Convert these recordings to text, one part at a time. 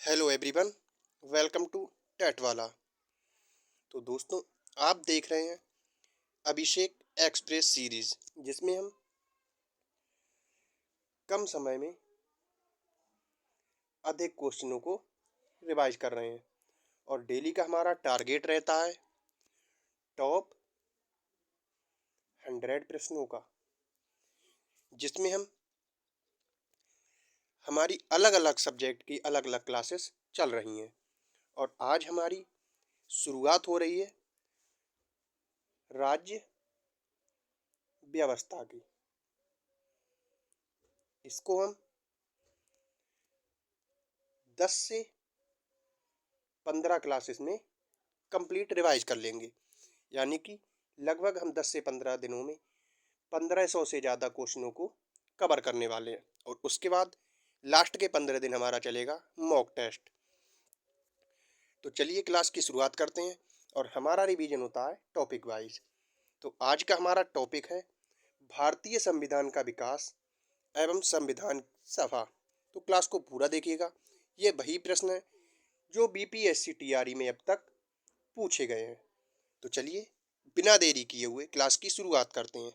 Hello everyone, welcome to टैट वाला। तो दोस्तों, आप देख रहे हैं अभिषेक एक्सप्रेस सीरीज, जिसमें हम कम समय में अधिक क्वेश्चनों को रिवाइज कर रहे हैं। और डेली का हमारा टारगेट रहता है टॉप 100 प्रश्नों का, जिसमें हम हमारी अलग अलग सब्जेक्ट की अलग अलग क्लासेस चल रही हैं। और आज हमारी शुरुआत हो रही है राज्य व्यवस्था की। इसको हम 10 से 15 क्लासेस में कंप्लीट रिवाइज कर लेंगे। यानी कि लगभग हम 10 से 15 दिनों में 1500 से ज़्यादा क्वेश्चनों को कवर करने वाले हैं। और उसके बाद लास्ट के 15 दिन हमारा चलेगा मॉक टेस्ट। तो चलिए क्लास की शुरुआत करते हैं और हमारा रिवीजन होता है टॉपिक वाइज। तो आज का हमारा टॉपिक है भारतीय संविधान का विकास एवं संविधान सभा। तो क्लास को पूरा देखिएगा। ये वही प्रश्न है जो बीपीएससी टीआरई में अब तक पूछे गए हैं। तो चलिए बिना देरी किए हुए क्लास की शुरुआत करते हैं।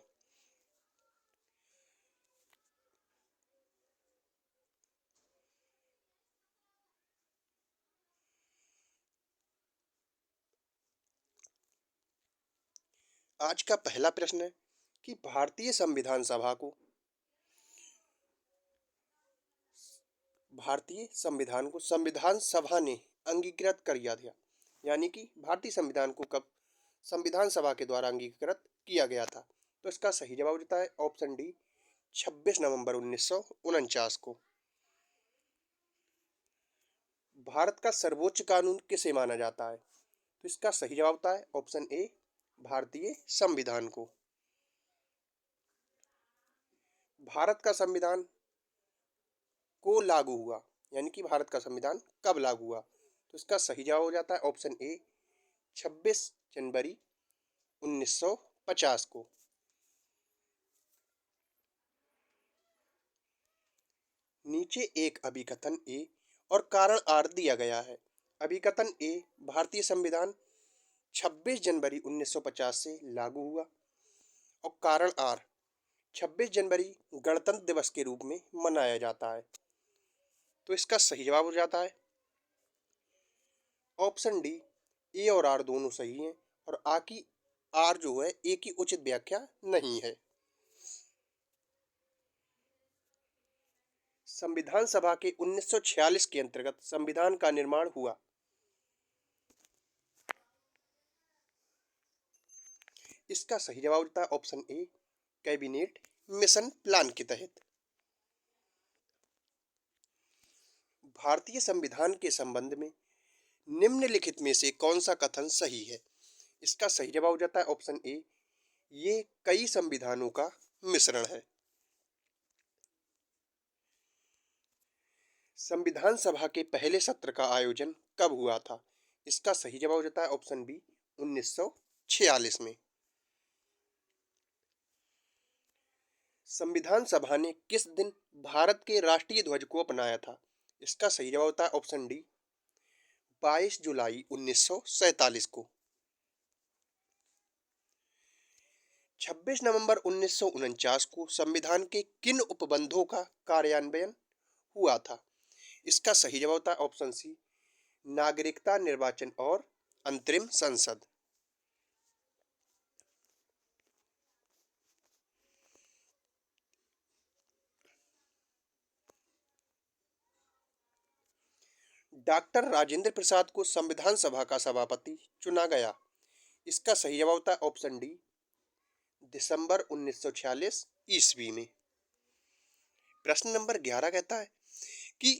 आज का पहला प्रश्न है कि भारतीय संविधान को संविधान सभा ने अंगीकृत कर दिया था। यानी कि भारतीय संविधान को कब संविधान सभा के द्वारा अंगीकृत किया गया था। तो इसका सही जवाब देता है ऑप्शन डी, 26 नवंबर 1949 को। भारत का सर्वोच्च कानून किसे माना जाता है। तो इसका सही जवाब होता है ऑप्शन ए, भारतीय संविधान को। भारत का संविधान को लागू हुआ, यानी कि भारत का संविधान कब लागू हुआ। तो इसका सही जवाब हो जाता है ऑप्शन ए, 26 जनवरी 1950 को। नीचे एक अभिकथन ए और कारण आर दिया गया है। अभिकथन ए, भारतीय संविधान 26 जनवरी 1950 से लागू हुआ। और कारण आर, 26 जनवरी गणतंत्र दिवस के रूप में मनाया जाता है। तो इसका सही जवाब हो जाता है ऑप्शन डी, ए और आर दोनों सही हैं। और आ की आर जो है ए की उचित व्याख्या नहीं है। संविधान सभा के 1946 के अंतर्गत संविधान का निर्माण हुआ। इसका सही जवाब होता है ऑप्शन ए, कैबिनेट मिशन प्लान के तहत। भारतीय संविधान के संबंध में निम्नलिखित में से कौन सा कथन सही है। इसका सही जवाब हो जाता है ऑप्शन ए, ये कई संविधानों का मिश्रण है। संविधान सभा के पहले सत्र का आयोजन कब हुआ था। इसका सही जवाब हो जाता है ऑप्शन बी, 1946 में। संविधान सभा ने किस दिन भारत के राष्ट्रीय ध्वज को अपनाया था। इसका सही जवाब होता है ऑप्शन डी, 22 जुलाई 1947 को। 26 नवंबर 1949 को संविधान के किन उपबंधों का कार्यान्वयन हुआ था। इसका सही जवाब होता है ऑप्शन सी, नागरिकता, निर्वाचन और अंतरिम संसद। डॉक्टर राजेंद्र प्रसाद को संविधान सभा का सभापति चुना गया। इसका सही जवाब होता है ऑप्शन डी, दिसंबर 1946 ईस्वी में। प्रश्न नंबर 11 कहता है कि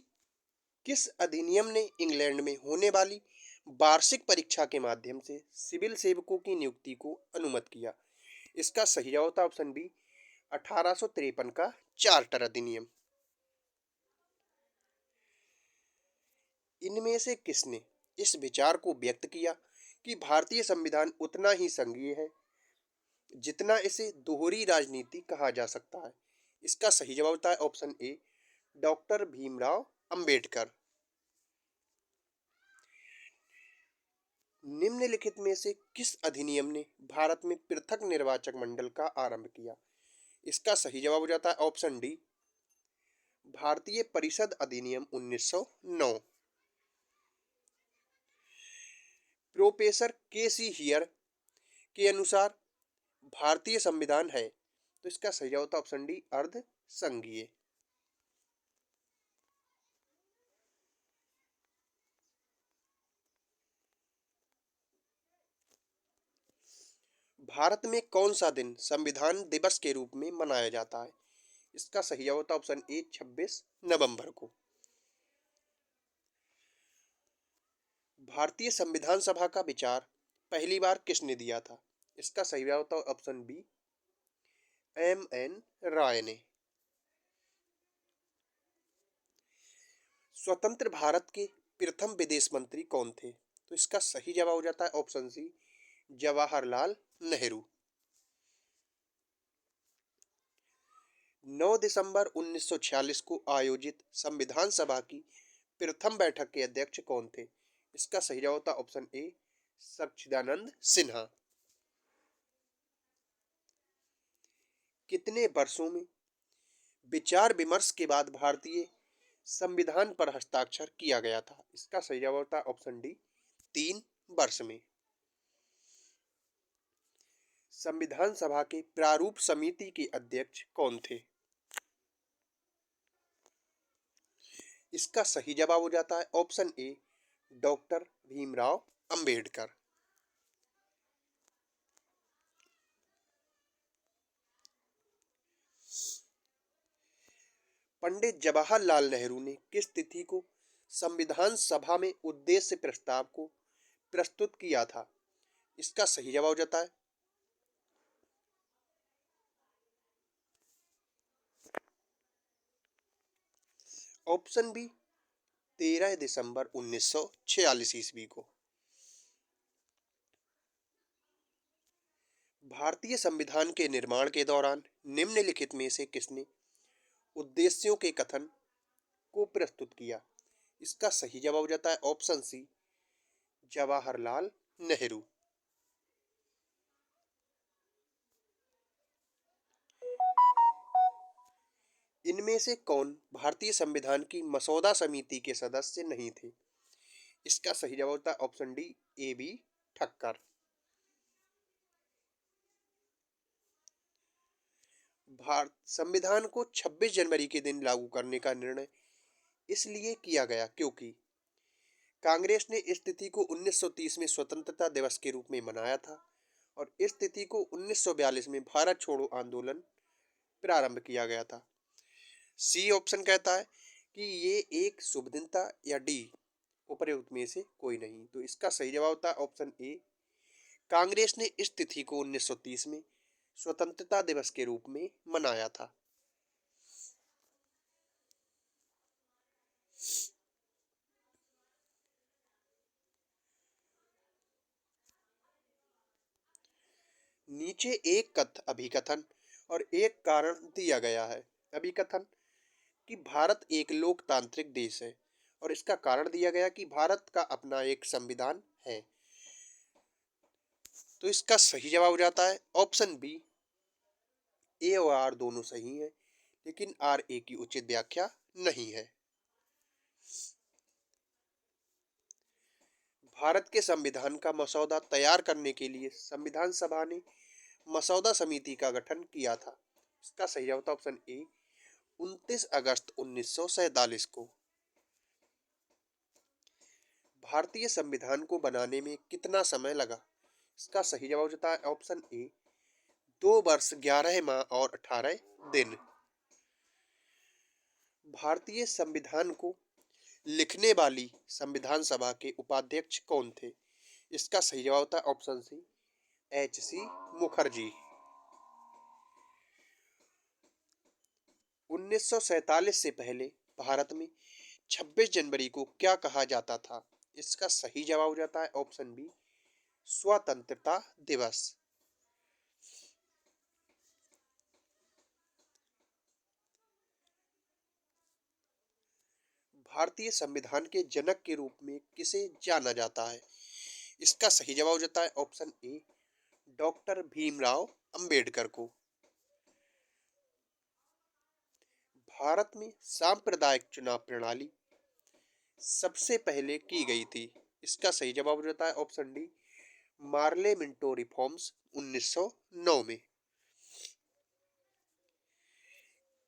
किस अधिनियम ने इंग्लैंड में होने वाली वार्षिक परीक्षा के माध्यम से सिविल सेवकों की नियुक्ति को अनुमत किया। इसका सही जवाब होता है ऑप्शन बी, 1853 का चार्टर अधिनियम। इनमें से किसने इस विचार को व्यक्त किया कि भारतीय संविधान उतना ही संघीय है जितना इसे दोहरी राजनीति कहा जा सकता है। इसका सही जवाब होता है option A, doctor Bhimrao Ambedkar. निम्नलिखित में से किस अधिनियम ने भारत में पृथक निर्वाचक मंडल का आरंभ किया? इसका सही जवाब हो जाता है ऑप्शन डी, भारतीय परिषद अधिनियम 1909। प्रोफेसर के सी हियर के अनुसार भारतीय संविधान है, तो इसका सही जवाब होता है ऑप्शन डी, अर्ध संघीय। भारत में कौन सा दिन संविधान दिवस के रूप में मनाया जाता है? इसका सही जवाब होता है ऑप्शन ए, 26 नवंबर को। भारतीय संविधान सभा का विचार पहली बार किसने दिया था? इसका सही जवाब होता है ऑप्शन बी, M.N. राय ने। स्वतंत्र भारत के प्रथम विदेश मंत्री कौन थे? तो इसका सही जवाब हो जाता है ऑप्शन सी, जवाहरलाल नेहरू। 9 दिसंबर 1946 को आयोजित संविधान सभा की प्रथम बैठक के अध्यक्ष कौन थे? इसका सही जवाब होता है ऑप्शन ए, सच्चिदानंद सिन्हा। कितने वर्षों में विचार विमर्श के बाद भारतीय संविधान पर हस्ताक्षर किया गया था? इसका सही जवाब होता है ऑप्शन डी, 3 वर्ष में। संविधान सभा के प्रारूप समिति के अध्यक्ष कौन थे? इसका सही जवाब हो जाता है option A, doctor Bhimrao Ambedkar. Pandit Jawaharlal Nehru ने किस तिथि को संविधान सभा में उद्देश्य प्रस्ताव को प्रस्तुत किया था? इसका सही जवाब हो जाता है ऑप्शन बी, 13 दिसंबर 1946 ईस्वी को। भारतीय संविधान के निर्माण के दौरान निम्नलिखित में से किसने उद्देश्यों के कथन को प्रस्तुत किया? इसका सही जवाब हो जाता है ऑप्शन सी, जवाहरलाल नेहरू। इनमें से कौन भारतीय संविधान की मसौदा समिति के सदस्य नहीं थे? इसका सही जवाब होता है option D, A B Thakkar. Bharat संविधान को 26 जनवरी के दिन लागू करने का निर्णय इसलिए किया गया क्योंकि कांग्रेस ने इस तिथि को 1930 में स्वतंत्रता दिवस के रूप में मनाया था और इस तिथि को 1942 में भारत छोड़ो आंदोलन प्रारंभ किया गया था। सी ऑप्शन कहता है कि ये एक शुभ दिन था, या डी, उपर्युक्त में से कोई नहीं। तो इसका सही जवाब होता है ऑप्शन ए, कांग्रेस ने इस तिथि को 1930 में स्वतंत्रता दिवस के रूप में मनाया था। नीचे एक अभिकथन और एक कारण दिया गया है। अभिकथन कि भारत एक लोकतांत्रिक देश है और इसका कारण दिया गया कि भारत का अपना एक संविधान है। तो इसका सही जवाब हो जाता है ऑप्शन बी, ए और आर दोनों सही हैं, लेकिन आर ए की उचित व्याख्या नहीं है। भारत के संविधान का मसौदा तैयार करने के लिए संविधान सभा ने मसौदा समिति का गठन किया था। इसका सही जवाब था ऑप्शन ए, 29 अगस्त 1947 को। भारतीय संविधान को बनाने में कितना समय लगा? इसका सही जवाब होता है ऑप्शन ए, 2 वर्ष 11 माह और 18 दिन। भारतीय संविधान को लिखने वाली संविधान सभा के उपाध्यक्ष कौन थे? इसका सही जवाब होता है ऑप्शन सी, H.C. मुखर्जी। 1947 से पहले भारत में 26 जनवरी को क्या कहा जाता था? इसका सही जवाब हो जाता है ऑप्शन बी, स्वतंत्रता दिवस। भारतीय संविधान के जनक के रूप में किसे जाना जाता है? इसका सही जवाब हो जाता है option A, doctor Bhimrao Ambedkar को। भारत में सांप्रदायिक चुनाव प्रणाली सबसे पहले की गई थी। इसका सही जवाब हो जाता है option D, Morley Minto reforms 1909 में।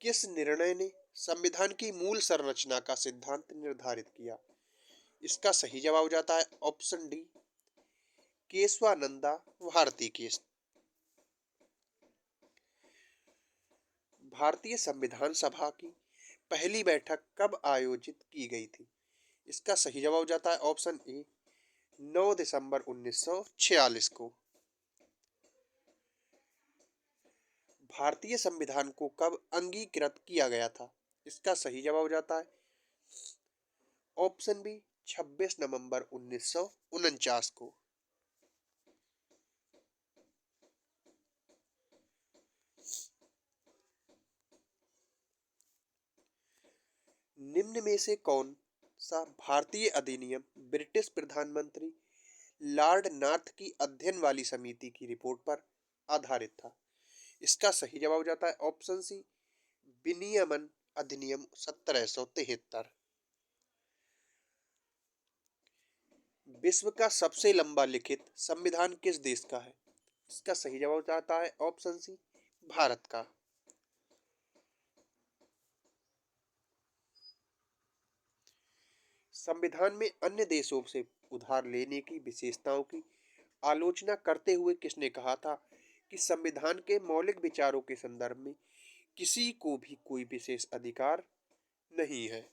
किस निर्णय ने संविधान की मूल संरचना का सिद्धांत निर्धारित किया? इसका सही जवाब हो जाता है option D, Keshavananda Bharati case. भारतीय संविधान सभा की पहली बैठक कब आयोजित की गई थी? इसका सही जवाब हो जाता है ऑप्शन ए, 9 दिसंबर 1946 को। भारतीय संविधान को कब अंगीकृत किया गया था? इसका सही जवाब हो जाता है ऑप्शन बी, 26 नवंबर 1949 को। निम्न में से कौन सा भारतीय अधिनियम ब्रिटिश प्रधानमंत्री लॉर्ड नॉर्थ की अध्ययन वाली समिति की रिपोर्ट पर आधारित था? इसका सही जवाब हो जाता है ऑप्शन सी, विनियमन अधिनियम 1773। विश्व का सबसे लंबा लिखित संविधान किस देश का है? इसका सही जवाब हो जाता है ऑप्शन सी, भारत का। संविधान में अन्य देशों से उधार लेने की विशेषताओं की आलोचना करते हुए किसने कहा था कि संविधान के मौलिक विचारों के संदर्भ में किसी को भी कोई विशेष अधिकार नहीं है?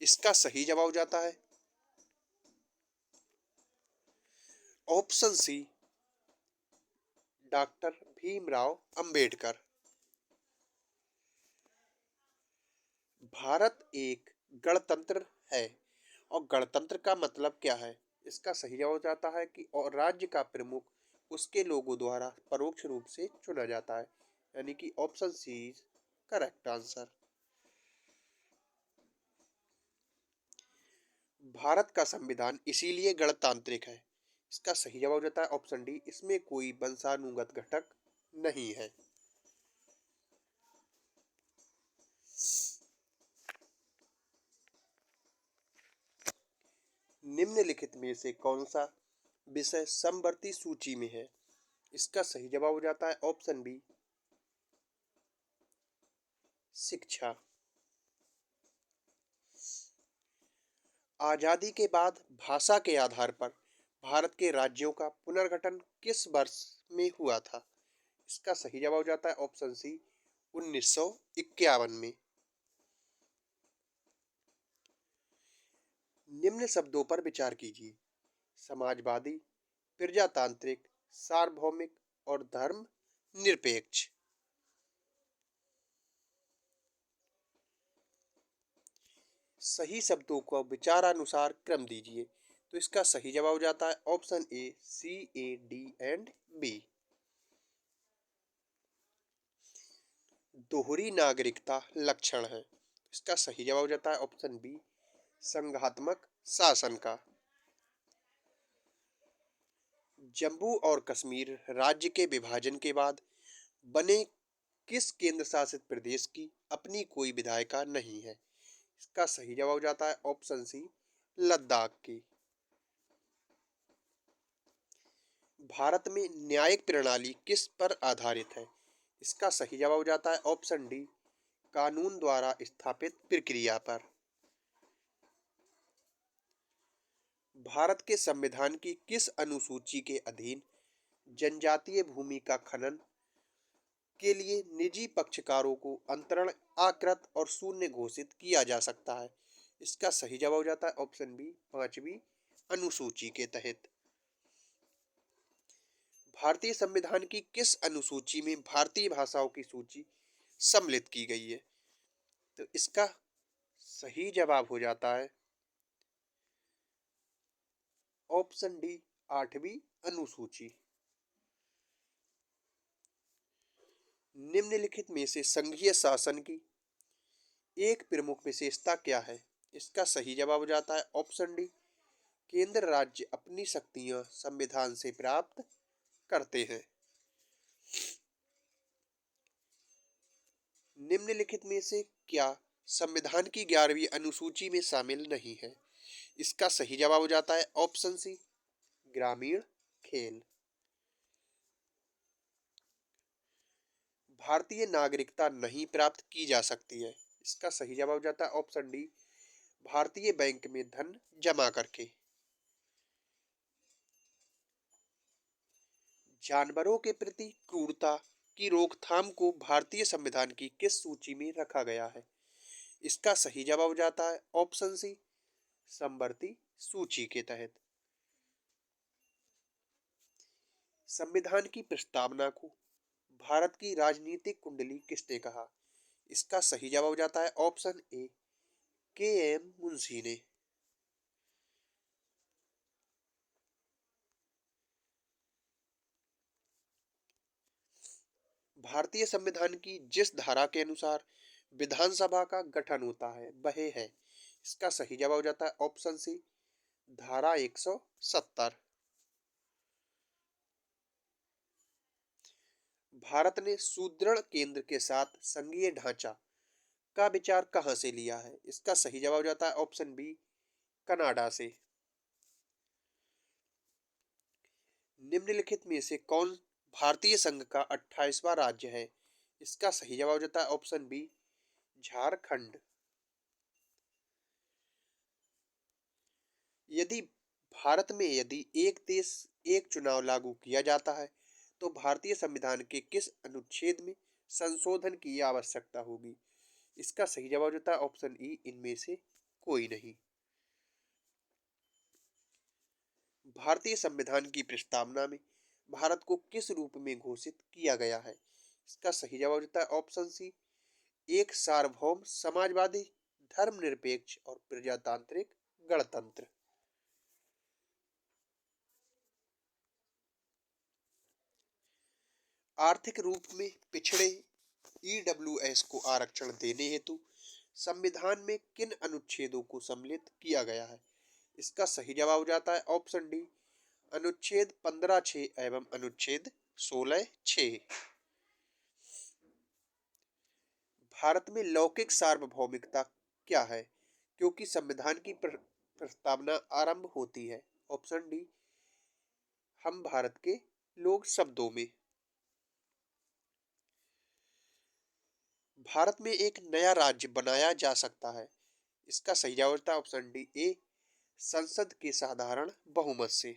इसका सही जवाब हो जाता है option C, doctor Bhimrao Ambedkar. Bharat एक गणतंत्र है और गणतंत्र का मतलब क्या है? इसका सही जवाब हो जाता है कि और राज्य का प्रमुख उसके लोगों द्वारा परोक्ष रूप से चुना जाता है, यानी कि option C is correct answer. Bharat का संविधान इसीलिए गणतांत्रिक है। इसका सही जवाब हो जाता है ऑप्शन डी, इसमें कोई वंशानुगत घटक नहीं है। निम्नलिखित में से कौन सा विषय समवर्ती सूची में है? इसका सही जवाब हो जाता है ऑप्शन बी, शिक्षा। आजादी के बाद भाषा के आधार पर भारत के राज्यों का पुनर्गठन किस वर्ष में हुआ था? इसका सही जवाब हो जाता है ऑप्शन सी, 1951 में। निम्न शब्दों पर विचार कीजिए: समाजवादी, प्रजातांत्रिक, सार्वभौमिक और धर्म निरपेक्ष। सही शब्दों को विचारानुसार क्रम दीजिए। तो इसका सही जवाब हो जाता है option A, C, A, D and B. दोहरी नागरिकता लक्षण है। इसका सही जवाब हो जाता है ऑप्शन बी, संघात्मक शासन का। जम्मू और कश्मीर राज्य के विभाजन के बाद बने किस केंद्र शासित प्रदेश की अपनी कोई विधायिका नहीं है? इसका सही जवाब हो जाता है ऑप्शन सी, लद्दाख की। भारत में न्यायिक प्रणाली किस पर आधारित है? इसका सही जवाब हो जाता है ऑप्शन डी, कानून द्वारा स्थापित प्रक्रिया पर। भारत के संविधान की किस अनुसूची के अधीन जनजातीय भूमि का खनन के लिए निजी पक्षकारों को अंतरण, आकृत और शून्य घोषित किया जा सकता है? इसका सही जवाब हो जाता है ऑप्शन बी, 5वीं अनुसूची के तहत। भारतीय संविधान की किस अनुसूची में भारतीय भाषाओं की सूची सम्मिलित की गई है? तो इसका सही जवाब हो जाता है ऑप्शन डी, 8वीं अनुसूची। निम्नलिखित में से संघीय शासन की एक प्रमुख विशेषता क्या है? इसका सही जवाब हो जाता है ऑप्शन डी, केंद्र राज्य अपनी शक्तियां संविधान से प्राप्त करते हैं। निम्नलिखित में से क्या संविधान की 11वीं अनुसूची में शामिल नहीं है? इसका सही जवाब हो जाता है ऑप्शन सी, ग्रामीण खेल। भारतीय नागरिकता नहीं प्राप्त की जा सकती है। इसका सही जवाब हो जाता है ऑप्शन डी, भारतीय बैंक में धन जमा करके। जानवरों के प्रति क्रूरता की रोकथाम को भारतीय संविधान की किस सूची में रखा गया है? इसका सही जवाब हो जाता है ऑप्शन सी, समवर्ती सूची के तहत। संविधान की प्रस्तावना को भारत की राजनीतिक कुंडली किसने कहा? इसका सही जवाब हो जाता है ऑप्शन ए, के एम मुंशी ने। भारतीय संविधान की जिस धारा के अनुसार विधानसभा का गठन होता है वह है, इसका सही जवाब हो जाता है ऑप्शन सी, धारा 170। भारत ने सुदृढ़ केंद्र के साथ संघीय ढांचा का विचार कहां से लिया है? इसका सही जवाब हो जाता है ऑप्शन बी, कनाडा से। निम्नलिखित में से कौन भारतीय संघ का 28वां राज्य है? इसका सही जवाब हो जाता है ऑप्शन बी, झारखंड। यदि भारत में यदि एक देश एक चुनाव लागू किया जाता है तो भारतीय संविधान के किस अनुच्छेद में संशोधन की आवश्यकता होगी? इसका सही जवाब होता है ऑप्शन ई, इनमें से कोई नहीं। भारतीय संविधान की प्रस्तावना में भारत को किस रूप में घोषित किया गया है? इसका सही जवाब होता है ऑप्शन सी, एक सार्वभौम समाजवादी धर्मनिरपेक्ष और प्रजातांत्रिक गणतंत्र। आर्थिक रूप में पिछड़े ईडब्ल्यूएस को आरक्षण देने हेतु संविधान में किन अनुच्छेदों को सम्मिलित किया गया है? इसका सही जवाब हो जाता है ऑप्शन डी, अनुच्छेद 15(6) एवं अनुच्छेद 16(6)। भारत में लौकिक सार्वभौमिकता क्या है? क्योंकि संविधान की प्रस्तावना आरंभ होती है, ऑप्शन डी, हम भारत के लोग शब्दों में। भारत में एक नया राज्य बनाया जा सकता है, इसका सही जवाब होता है ऑप्शन डी, ए, संसद के साधारण बहुमत से।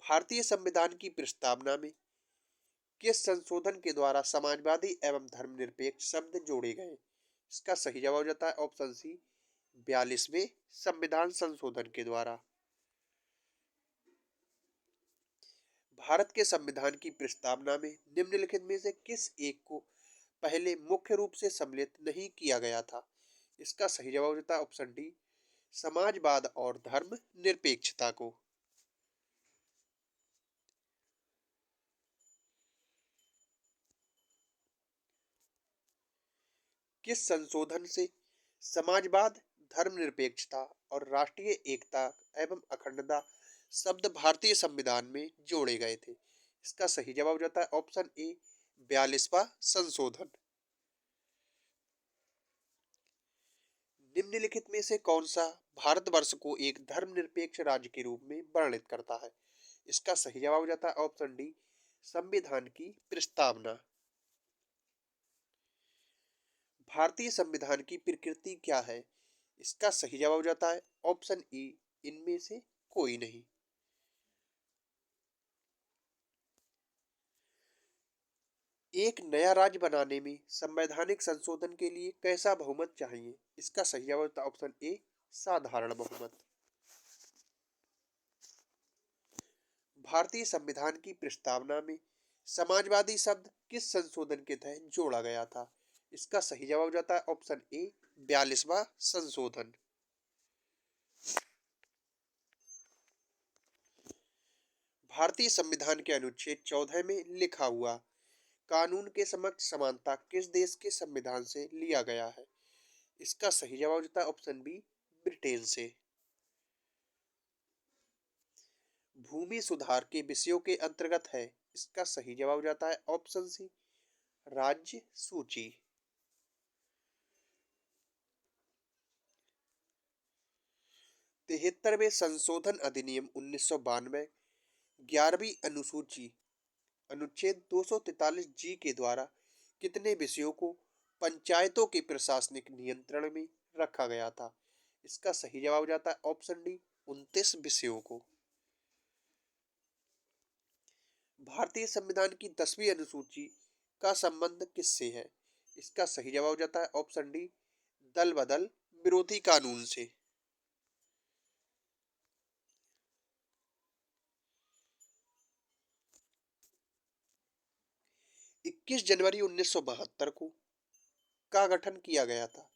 भारतीय संविधान की प्रस्तावना में किस संशोधन के द्वारा समाजवादी एवं धर्मनिरपेक्ष शब्द जोड़े गए? इसका सही जवाब हो जाता है ऑप्शन सी, 42वें संविधान संशोधन के द्वारा। भारत के संविधान की प्रस्तावना में निम्नलिखित में से किस एक को पहले मुख्य रूप से सम्मिलित नहीं किया गया था? इसका सही जवाब होता है ऑप्शन डी, समाजवाद और धर्म निरपेक्षता को। किस संशोधन से समाजवाद, धर्मनिरपेक्षता और राष्ट्रीय एकता एवं अखंडता शब्द भारतीय संविधान में जोड़े गए थे? इसका सही जवाब हो जाता है ऑप्शन ए, 42वां संशोधन। निम्नलिखित में से कौन सा भारतवर्ष को एक धर्मनिरपेक्ष राज्य के रूप में वर्णित करता है? इसका सही जवाब हो जाता है ऑप्शन डी, संविधान की प्रस्तावना। भारतीय संविधान की प्रकृति क्या है? इसका सही जवाब हो जाता है ऑप्शन ई, इनमें से कोई नहीं। एक नया राज्य बनाने में संवैधानिक संशोधन के लिए कैसा बहुमत चाहिए? इसका सही जवाब होता है ऑप्शन ए, साधारण बहुमत। भारतीय संविधान की प्रस्तावना में समाजवादी शब्द किस संशोधन के तहत जोड़ा गया था? इसका सही जवाब हो जाता है ऑप्शन ए, 42वां संशोधन। भारतीय संविधान के अनुच्छेद 14 में लिखा हुआ कानून के समक्ष समानता किस देश के संविधान से लिया गया है? इसका सही जवाब होता है ऑप्शन बी, ब्रिटेन से। भूमि सुधार के विषयों के अंतर्गत है। इसका सही जवाब हो जाता है ऑप्शन सी, राज्य सूची। 73वें संशोधन अधिनियम 1992 11वीं अनुसूची अनुच्छेद 243 जी के द्वारा कितने विषयों को पंचायतों के प्रशासनिक नियंत्रण में रखा गया था? इसका सही जवाब हो जाता है ऑप्शन डी, 29 विषयों को। भारतीय संविधान की 10वीं अनुसूची का संबंध किससे है? इसका सही जवाब हो जाता है ऑप्शन डी, दल बदल विरोधी कानून से। 21 जनवरी 1972 को का गठन किया गया था?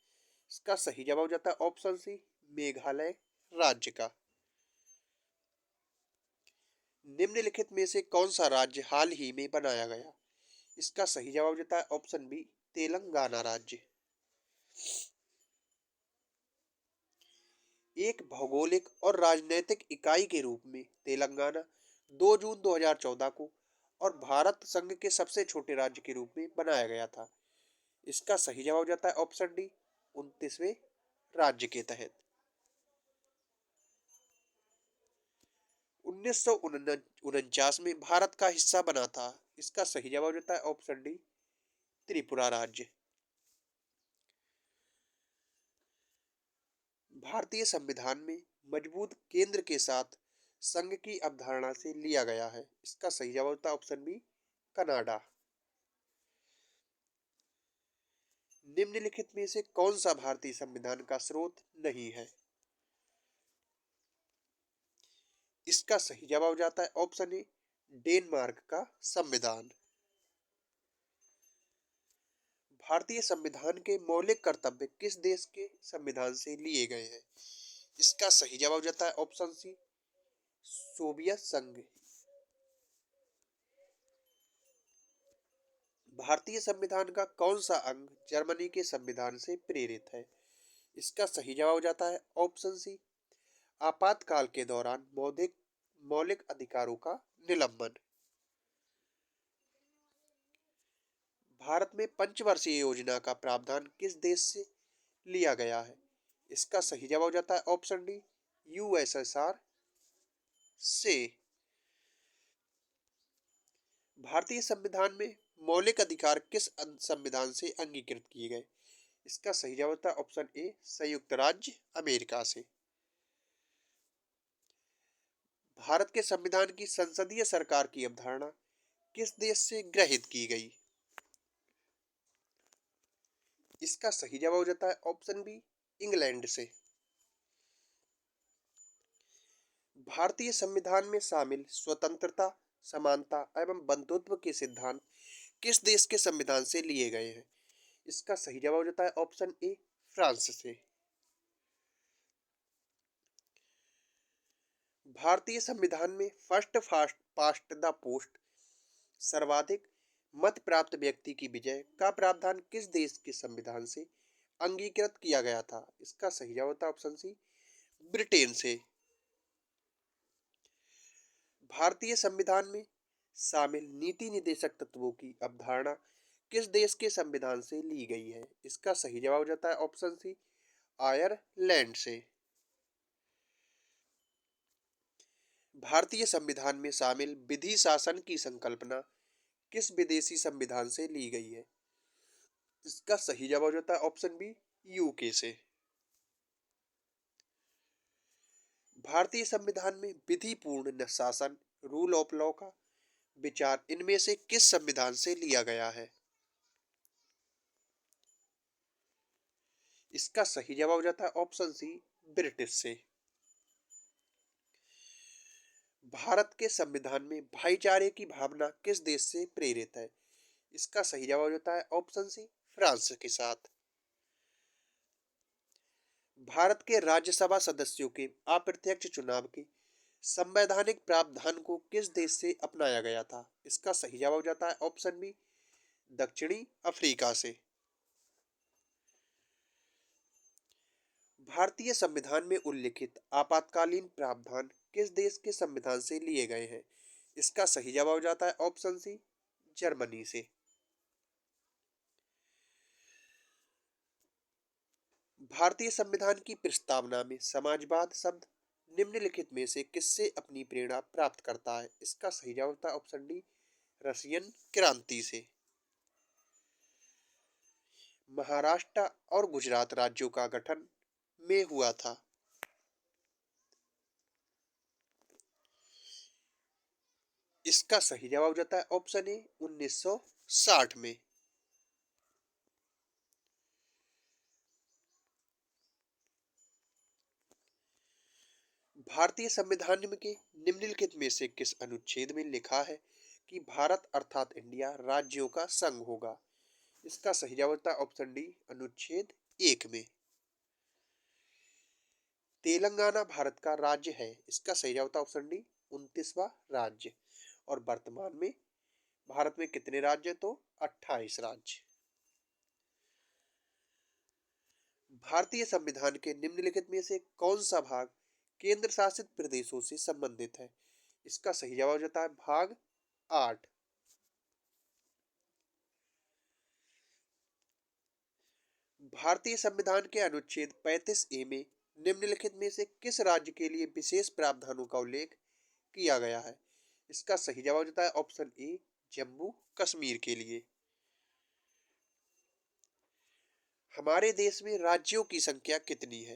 इसका सही जवाब हो जाता है ऑप्शन सी, मेघालय राज्य का। निम्नलिखित में से कौन सा राज्य हाल ही में बनाया गया? इसका सही जवाब हो जाता है ऑप्शन बी, तेलंगाना राज्य। एक भौगोलिक और राजनैतिक इकाई के रूप में तेलंगाना 2 जून 2014 को और भारत संघ के सबसे छोटे राज्य के रूप में बनाया गया था। इसका सही जवाब हो जाता है ऑप्शन डी, 29वें राज्य के तहत। 1949 में भारत का हिस्सा बना था। इसका सही जवाब हो जाता है ऑप्शन डी, त्रिपुरा राज्य। भारतीय संविधान में मजबूत केंद्र के साथ संघ की अवधारणा से लिया गया है। इसका सही जवाब होता है ऑप्शन बी, कनाडा। निम्नलिखित में से कौन सा भारतीय संविधान का स्रोत नहीं है? इसका सही जवाब हो जाता है ऑप्शन ए, डेनमार्क का संविधान। भारतीय संविधान के मौलिक कर्तव्य किस देश के संविधान से लिए गए हैं? इसका सही जवाब हो जाता है ऑप्शन सी, सोवियत संघ। भारतीय संविधान का कौन सा अंग जर्मनी के संविधान से प्रेरित है? इसका सही जवाब हो जाता है ऑप्शन सी, आपातकाल के दौरान मौलिक मौलिक अधिकारों का निलंबन। भारत में पंचवर्षीय योजना का प्रावधान किस देश से लिया गया है? इसका सही जवाब हो जाता है ऑप्शन डी, यूएसएसआर से। भारतीय संविधान में मौलिक अधिकार किस संविधान से अंगीकृत किए गए? इसका सही जवाब होता है ऑप्शन ए, संयुक्त राज्य अमेरिका से। भारत के संविधान की संसदीय सरकार की अवधारणा किस देश से ग्रहित की गई? इसका सही जवाब हो जाता है ऑप्शन बी, इंग्लैंड से। भारतीय संविधान में शामिल स्वतंत्रता, समानता एवं बंधुत्व के सिद्धांत किस देश के संविधान से लिए गए हैं? इसका सही जवाब हो जाता है ऑप्शन ए, फ्रांस से। भारतीय संविधान में first fast past the post सर्वाधिक मत प्राप्त व्यक्ति की विजय का प्रावधान किस देश के संविधान से अंगीकृत किया गया था? इसका सही जवाब होता है ऑप्शन सी, ब्रिटेन से। भारतीय संविधान में शामिल नीति निदेशक तत्वों की अवधारणा किस देश के संविधान से ली गई है? इसका सही जवाब हो जाता है ऑप्शन सी, आयरलैंड से। भारतीय संविधान में शामिल विधि शासन की संकल्पना किस विदेशी संविधान से ली गई है? इसका सही जवाब हो जाता है ऑप्शन बी, यूके से। भारतीय संविधान में विधि पूर्ण शासन रूल ऑफ लॉ का विचार इनमें से किस संविधान से लिया गया है? इसका सही जवाब हो जाता है ऑप्शन सी, ब्रिटिश से। भारत के संविधान में भाईचारे की भावना किस देश से प्रेरित है? इसका सही जवाब हो जाता है ऑप्शन सी, फ्रांस के साथ। भारत के राज्यसभा सदस्यों के अप्रत्यक्ष चुनाव के संवैधानिक प्रावधान को किस देश से अपनाया गया था? इसका सही जवाब हो जाता है ऑप्शन बी, दक्षिणी अफ्रीका से। भारतीय संविधान में उल्लिखित आपातकालीन प्रावधान किस देश के संविधान से लिए गए हैं? इसका सही जवाब हो जाता है ऑप्शन सी, जर्मनी से। भारतीय संविधान की प्रस्तावना में समाजवाद शब्द निम्नलिखित में से किससे अपनी प्रेरणा प्राप्त करता है? इसका सही जवाब होता है ऑप्शन डी, रशियन क्रांति से। महाराष्ट्र और गुजरात राज्यों का गठन में हुआ था। इसका सही जवाब हो जाता है ऑप्शन ए, 1960 में। भारतीय संविधान के निम्नलिखित में से किस अनुच्छेद में लिखा है कि भारत अर्थात इंडिया राज्यों का संघ होगा? इसका सही जवाब होता है ऑप्शन डी, अनुच्छेद 1 में। तेलंगाना भारत का राज्य है। इसका सही जवाब होता है ऑप्शन डी, 29वां राज्य। और वर्तमान में भारत में कितने राज्य? तो 28 राज्य। भारतीय संविधान के निम्नलिखित में से कौन सा भाग केंद्र शासित प्रदेशों से संबंधित है? इसका सही जवाब हो जाता है भाग 8। भारतीय संविधान के अनुच्छेद 35 ए में निम्नलिखित में से किस राज्य के लिए विशेष प्रावधानों का उल्लेख किया गया है? इसका सही जवाब हो जाता है ऑप्शन ए, जम्मू कश्मीर के लिए। हमारे देश में राज्यों की संख्या कितनी है?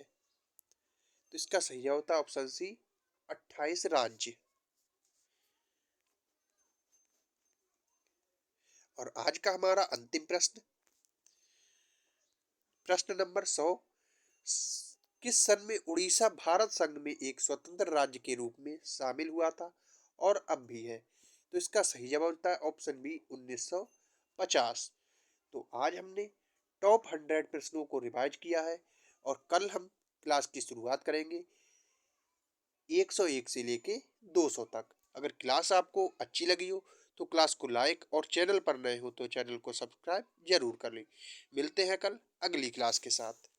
तो इसका सही जवाब होता है ऑप्शन सी, 28 राज्य। और आज का हमारा अंतिम प्रश्न, प्रश्न नंबर 100, किस सन में उड़ीसा भारत संघ में एक स्वतंत्र राज्य के रूप में शामिल हुआ था और अब भी है? तो इसका सही जवाब होता है ऑप्शन बी, 1950। तो आज हमने टॉप 100 प्रश्नों को रिवाइज किया है और कल हम क्लास की शुरुआत करेंगे 101 से लेके 200 तक। अगर क्लास आपको अच्छी लगी हो तो क्लास को लाइक और चैनल पर नए हो तो चैनल को सब्सक्राइब जरूर कर लें। मिलते हैं कल अगली क्लास के साथ।